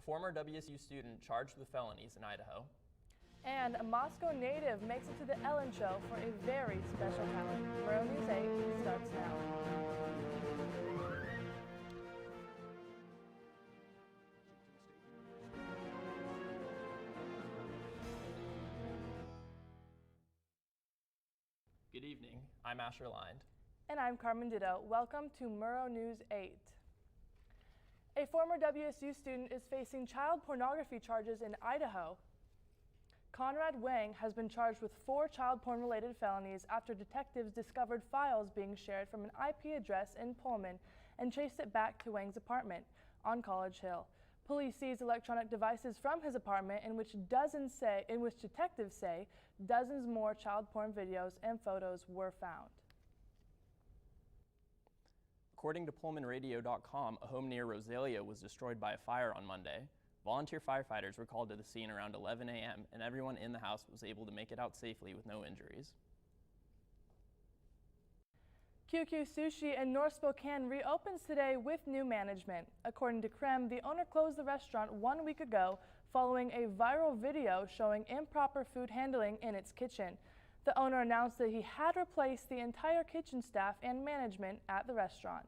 former WSU student charged with felonies in Idaho. And a Moscow native makes it to the Ellen Show for a very special talent. Murrow News 8 starts now. Good evening, I'm Asher Lind. And I'm Carmen Ditto. Welcome to Murrow News 8. A former WSU student is facing child pornography charges in Idaho. Conrad Wang has been charged with 4 child porn-related felonies after detectives discovered files being shared from an IP address in Pullman and traced it back to Wang's apartment on College Hill. Police seized electronic devices from his apartment in which detectives say dozens more child porn videos and photos were found. According to PullmanRadio.com, a home near Rosalia was destroyed by a fire on Monday. Volunteer firefighters were called to the scene around 11 a.m. and everyone in the house was able to make it out safely with no injuries. QQ Sushi in North Spokane reopens today with new management. According to Krem, the owner closed the restaurant 1 week ago following a viral video showing improper food handling in its kitchen. The owner announced that he had replaced the entire kitchen staff and management at the restaurant.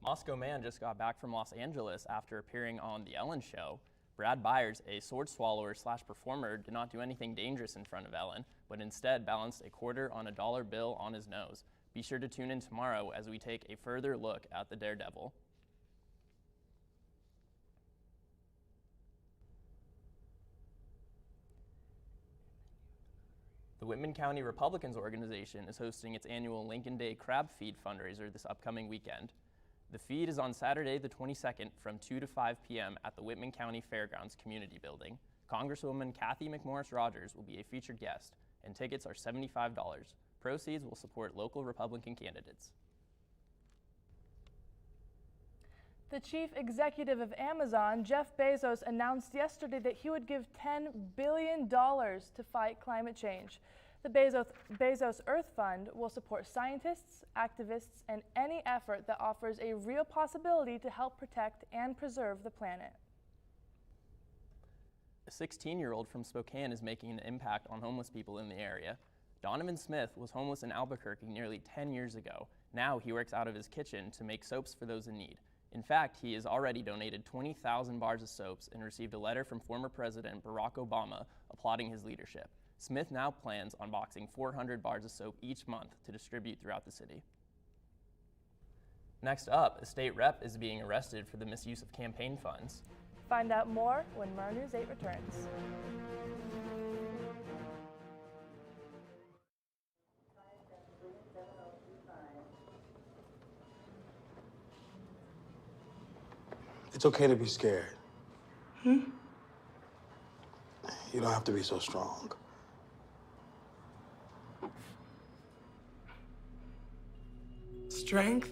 A Moscow man just got back from Los Angeles after appearing on The Ellen Show. Brad Byers, a sword swallower / performer, did not do anything dangerous in front of Ellen, but instead balanced a quarter on a dollar bill on his nose. Be sure to tune in tomorrow as we take a further look at the daredevil. The Whitman County Republicans Organization is hosting its annual Lincoln Day Crab Feed fundraiser this upcoming weekend. The feed is on Saturday the 22nd from 2 to 5 p.m. at the Whitman County Fairgrounds Community Building. Congresswoman Kathy McMorris Rogers will be a featured guest, and tickets are $75. Proceeds will support local Republican candidates. The chief executive of Amazon, Jeff Bezos, announced yesterday that he would give $10 billion to fight climate change. The Bezos Earth Fund will support scientists, activists, and any effort that offers a real possibility to help protect and preserve the planet. A 16-year-old from Spokane is making an impact on homeless people in the area. Donovan Smith was homeless in Albuquerque nearly 10 years ago. Now he works out of his kitchen to make soaps for those in need. In fact, he has already donated 20,000 bars of soaps and received a letter from former President Barack Obama applauding his leadership. Smith now plans on boxing 400 bars of soap each month to distribute throughout the city. Next up, a state rep is being arrested for the misuse of campaign funds. Find out more when Murrow News 8 returns. It's okay to be scared. You don't have to be so strong. Strength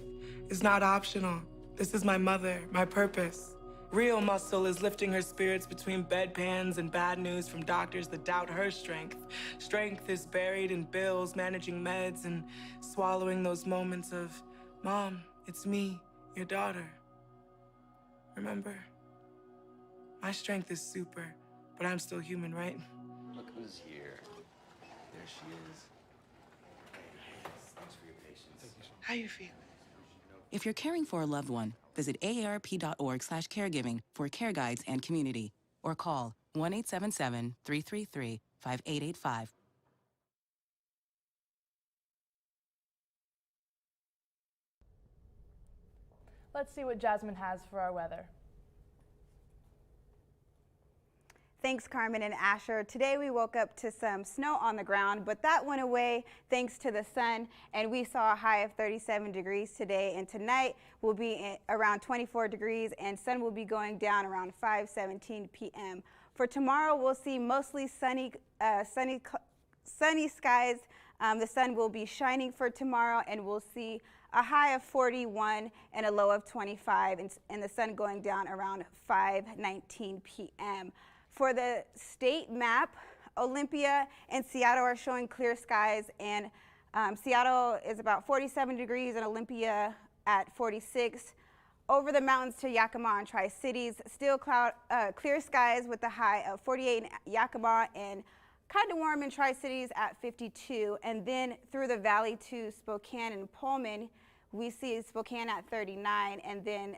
is not optional. This is my mother, my purpose. Real muscle is lifting her spirits between bedpans and bad news from doctors that doubt her strength. Strength is buried in bills, managing meds, and swallowing those moments of, Mom, it's me, your daughter. Remember? My strength is super, but I'm still human, right? Look who's here. There she is. Thanks for your patience. How you feel? If you're caring for a loved one, visit aarp.org/caregiving for care guides and community, or call 1-877-333-5885. Let's see what Jasmine has for our weather. Thanks, Carmen and Asher. Today we woke up to some snow on the ground, but that went away thanks to the sun, and we saw a high of 37 degrees today, and tonight will be around 24 degrees, and sun will be going down around 5:17 p.m. For tomorrow, we'll see mostly sunny skies. The sun will be shining for tomorrow, and we'll see a high of 41 and a low of 25, and the sun going down around 5:19 p.m. For the state map, Olympia and Seattle are showing clear skies, and Seattle is about 47 degrees and Olympia at 46. Over the mountains to Yakima and Tri-Cities, still clear skies with a high of 48 in Yakima and kind of warm in Tri-Cities at 52. And then through the valley to Spokane and Pullman, we see Spokane at 39 and then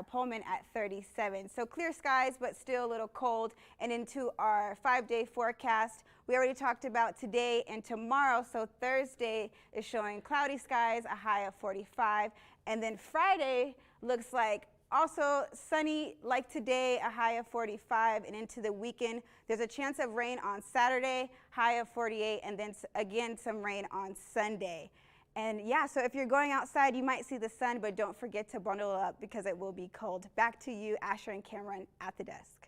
Pullman at 37. So clear skies, but still a little cold. And into our 5-day forecast, we already talked about today and tomorrow. So Thursday is showing cloudy skies, a high of 45. And then Friday looks like also sunny like today, a high of 45. And into the weekend, there's a chance of rain on Saturday, high of 48. And then again, some rain on Sunday. And yeah, so if you're going outside, you might see the sun, but don't forget to bundle up because it will be cold. Back to you, Asher and Cameron at the desk.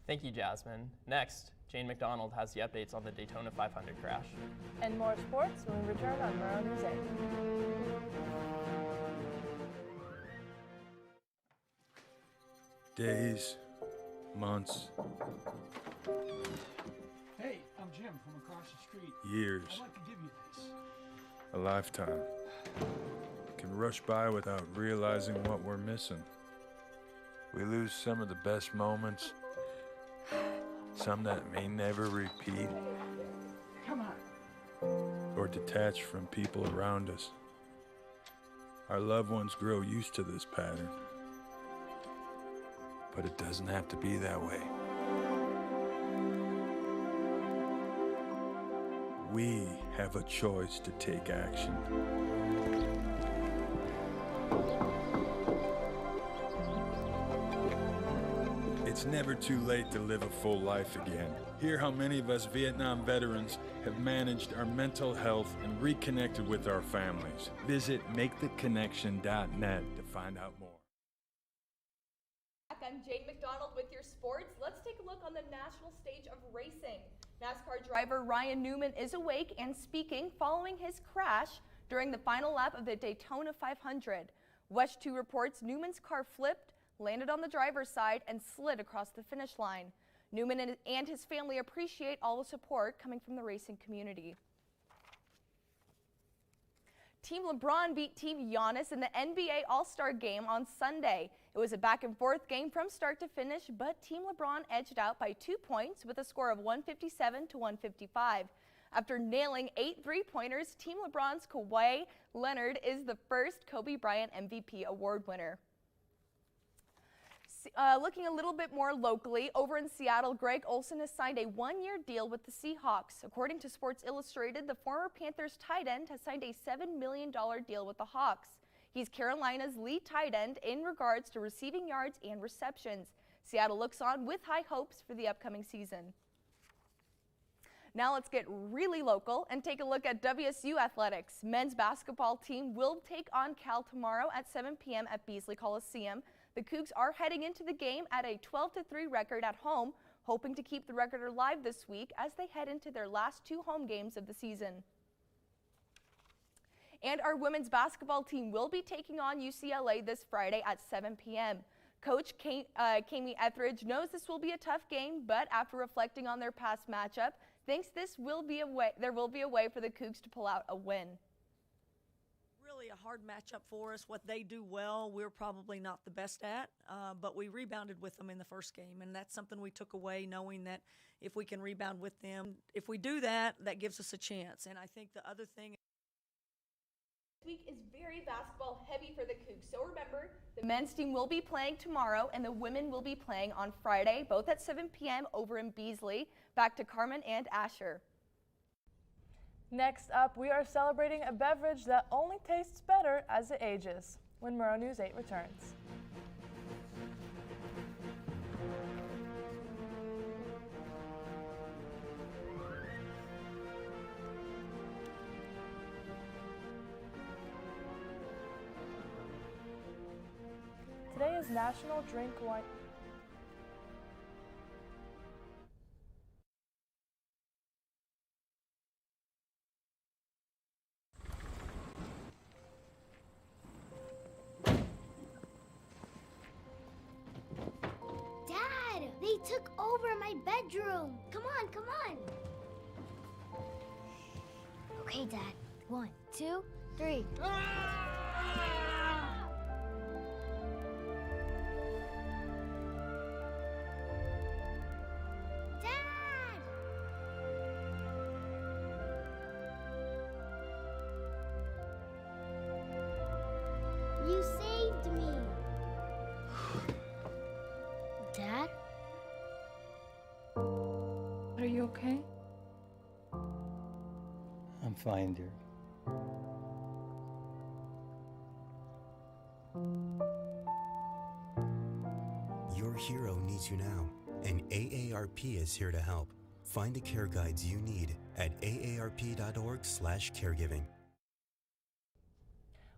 Thank you, Jasmine. Next, Jane McDonald has the updates on the Daytona 500 crash. And more sports when we return on Murrow News 8. Days, months, Hey, I'm Jim from across the street. years, I'd like to give you this. a lifetime can rush by without realizing what we're missing. We lose some of the best moments, some that may never repeat, Come on. or detach from people around us. Our loved ones grow used to this pattern, but it doesn't have to be that way. We have a choice to take action. It's never too late to live a full life again. Hear how many of us Vietnam veterans have managed our mental health and reconnected with our families. Visit maketheconnection.net to find out more. I'm Jane McDonald with your sports. Let's take a look on the national stage of racing. NASCAR driver Ryan Newman is awake and speaking following his crash during the final lap of the Daytona 500. West 2 reports Newman's car flipped, landed on the driver's side, and slid across the finish line. Newman and his family appreciate all the support coming from the racing community. Team LeBron beat Team Giannis in the NBA All-Star Game on Sunday. It was a back-and-forth game from start to finish, but Team LeBron edged out by 2 points with a score of 157 to 155. After nailing 8 three-pointers, Team LeBron's Kawhi Leonard is the first Kobe Bryant MVP award winner. Looking a little bit more locally, over in Seattle, Greg Olsen has signed a 1-year deal with the Seahawks. According to Sports Illustrated, the former Panthers tight end has signed a $7 million deal with the Hawks. He's Carolina's lead tight end in regards to receiving yards and receptions. Seattle looks on with high hopes for the upcoming season. Now let's get really local and take a look at WSU athletics. Men's basketball team will take on Cal tomorrow at 7 p.m. at Beasley Coliseum. The Cougs are heading into the game at a 12-3 record at home, hoping to keep the record alive this week as they head into their last 2 home games of the season. And our women's basketball team will be taking on UCLA this Friday at 7 p.m. Coach Kami Etheridge knows this will be a tough game, but after reflecting on their past matchup, thinks there will be a way for the Cougs to pull out a win. Really a hard matchup for us. What they do well, we're probably not the best at, but we rebounded with them in the first game, and that's something we took away, knowing that if we can rebound with them, if we do that, that gives us a chance. And I think the other thing This week is very basketball heavy for the Cougs, so remember, the men's team will be playing tomorrow and the women will be playing on Friday, both at 7 p.m. over in Beasley. Back to Carmen and Asher. Next up, we are celebrating a beverage that only tastes better as it ages, when Murrow News 8 returns. Today is National Drink Wine. Dad, they took over my bedroom. Come on, come on. Okay, Dad. 1, 2, 3. You saved me. Dad? Are you okay? I'm fine, dear. Your hero needs you now, and AARP is here to help. Find the care guides you need at aarp.org/caregiving.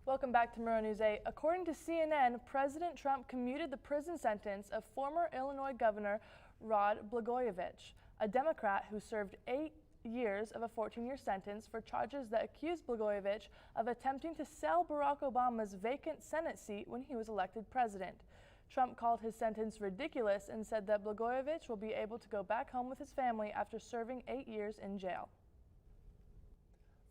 Welcome back to Murrow News 8. According to CNN, President Trump commuted the prison sentence of former Illinois Governor Rod Blagojevich, a Democrat who served 8 years of a 14-year sentence for charges that accused Blagojevich of attempting to sell Barack Obama's vacant Senate seat when he was elected president. Trump called his sentence ridiculous and said that Blagojevich will be able to go back home with his family after serving 8 years in jail.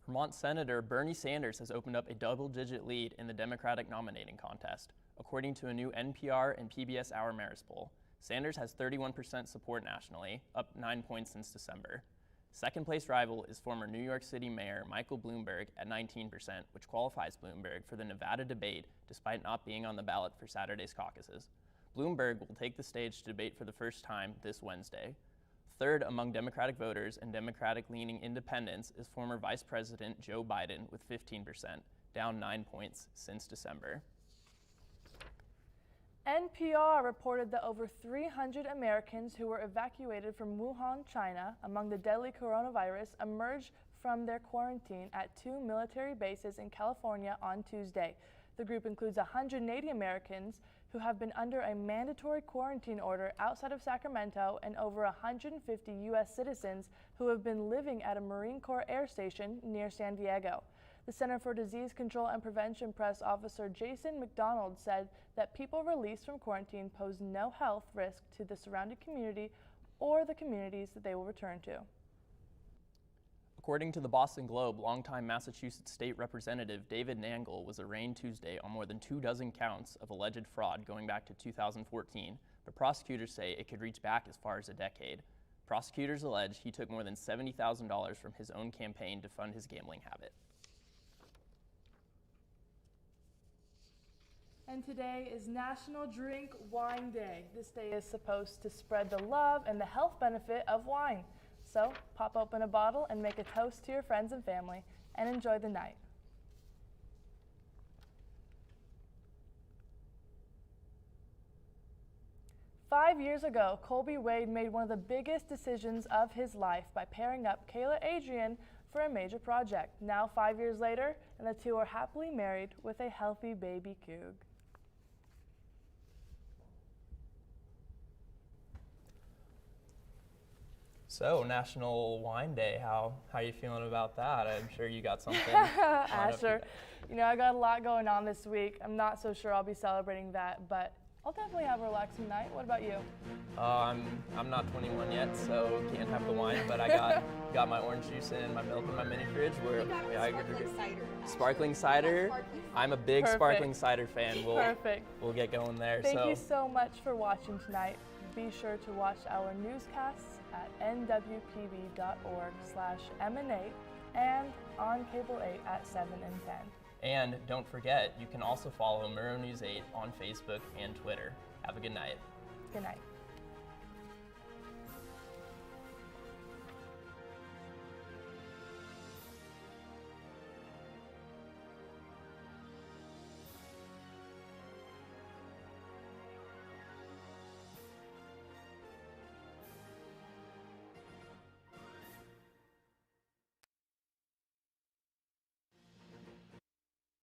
Vermont Senator Bernie Sanders has opened up a double-digit lead in the Democratic nominating contest. According to a new NPR and PBS Our Marist poll, Sanders has 31% support nationally, up 9 points since December. Second-place rival is former New York City Mayor Michael Bloomberg at 19%, which qualifies Bloomberg for the Nevada debate despite not being on the ballot for Saturday's caucuses. Bloomberg will take the stage to debate for the first time this Wednesday. Third among Democratic voters and Democratic-leaning independents is former Vice President Joe Biden with 15%, down 9 points since December. NPR reported that over 300 Americans who were evacuated from Wuhan, China, among the deadly coronavirus, emerged from their quarantine at 2 military bases in California on Tuesday. The group includes 180 Americans who have been under a mandatory quarantine order outside of Sacramento and over 150 U.S. citizens who have been living at a Marine Corps air station near San Diego. The Center for Disease Control and Prevention Press Officer Jason McDonald said that people released from quarantine pose no health risk to the surrounding community or the communities that they will return to. According to the Boston Globe, longtime Massachusetts State Representative David Nangle was arraigned Tuesday on more than 24 counts of alleged fraud going back to 2014, but prosecutors say it could reach back as far as a decade. Prosecutors allege he took more than $70,000 from his own campaign to fund his gambling habit. And today is National Drink Wine Day. This day is supposed to spread the love and the health benefit of wine. So pop open a bottle and make a toast to your friends and family and enjoy the night. Five years ago, Colby Wade made one of the biggest decisions of his life by pairing up Kayla Adrian for a major project. Now 5 years later, and the two are happily married with a healthy baby coug. So, National Wine Day, how are you feeling about that? I'm sure you got something. Asher, you know, I got a lot going on this week. I'm not so sure I'll be celebrating that, but I'll definitely have a relaxing night. What about you? I'm not 21 yet, so can't have the wine, but I got my orange juice and my milk in my mini fridge. Sparkling cider. Sparkling cider? I'm a big sparkling cider fan. We'll get going there. Thank you so much for watching tonight. Be sure to watch our newscasts at nwpb.org/MN8 and on Cable 8 at 7 and 10. And don't forget, you can also follow Murrow News 8 on Facebook and Twitter. Have a good night. Good night.